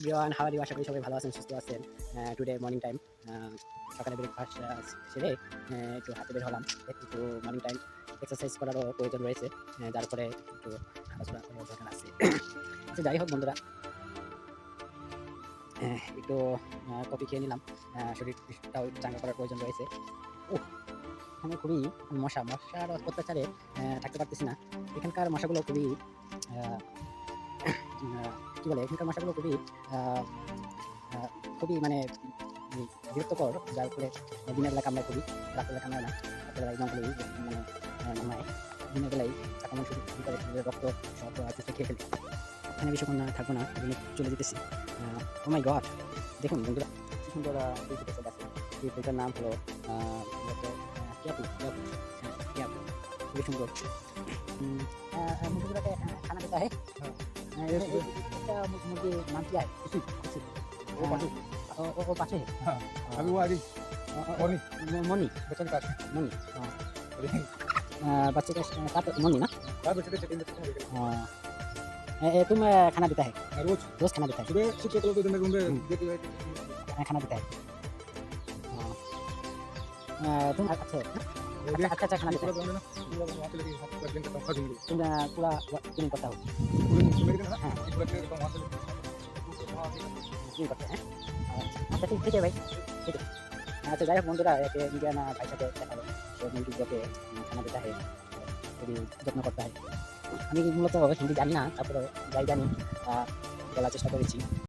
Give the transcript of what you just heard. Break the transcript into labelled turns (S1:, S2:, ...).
S1: Everyone, how are you? আশা করি সবাই ভালো আছেন, সুস্থ আছেন। টুডে মর্নিং টাইম, সকালে ব্রেকফাস্ট সেরে একটু হাঁটতে বের হলাম। একটু মর্নিং টাইম এক্সারসাইজ করারও প্রয়োজন রয়েছে, যার উপরে একটু হাঁটাচলা করার দরকার আছে। তো যাই হোক বন্ধুরা, একটু কফি খেয়ে নিলাম। শরীরটাও একটু চাঙ্গা করার প্রয়োজন রয়েছে। উহ, এখানে খুবই মশার অত্যাচারে থাকতে পারতেছি না। এখানকার মশাগুলো খুবই আহ, কি বলে, এখানকার মশাগুলো খুবই আহ, আহ, খুবই মানে বিরক্তকর, যার ফলে দিনের বেলা কামড়ায় খুবই, রাতের বেলা কামড়ায় না। রাতের বেলা জঙ্গলেই মানে কামড়ায়, দিনের বেলায় আক্রমণ শুরু করে, শরীরের রক্ত সব চুষে খেয়ে ফেলে। এখানে বেশিক্ষণ না থাকবো না, এখানে চলে যেতেছি। ও মাই গড, দেখুন বন্ধুরা, কি সুন্দর ফুল ফুটেছে গাছে। এই ফুলটার নাম হলো কিয়াপু কিয়াপু কিয়াপু, খুবই সুন্দর। মুরগিগুলোকে খানা দিতে হয়। একটা মুরগির নাম কি হয়? वो पाछे है।
S2: हाँ, अभी वो आ रही मोनी
S1: मोनी,
S2: बच्चों के पास
S1: मोनी। बच्चे का साथ मोनी ना।
S2: चार बच्चे थे, तीन बच्चे थे।
S1: तुम खाना देता है?
S2: रोज
S1: रोज खाना देता है?
S2: सुबह 6 o'clock को रूम में देती है।
S1: खाना देता है। तुम अच्छा अच्छा खाना देता है।
S2: पूरा ना वहाँ पे लगी हाथ दिन का तनख्वाह दूंगी।
S1: तुम पूरा क्लीन करता हो?
S2: पूरे मेरे दिन
S1: हाँ,
S2: पूरा क्लियर करता हूँ वहाँ से
S1: क्लीन करते हैं। अच्छा ठीक है भाई, ठीक है। আচ্ছা যাই হোক বন্ধুরা, একে ইন্ডিয়ান ভাইয়ের সাথে দেখা হলো। সে মুরগিগুলোকে খানা দিতে হয়, খুবই যত্ন করতে হয়। আমি মূলত হিন্দি জানি না, তারপরে যাই জানি বলার চেষ্টা করেছি।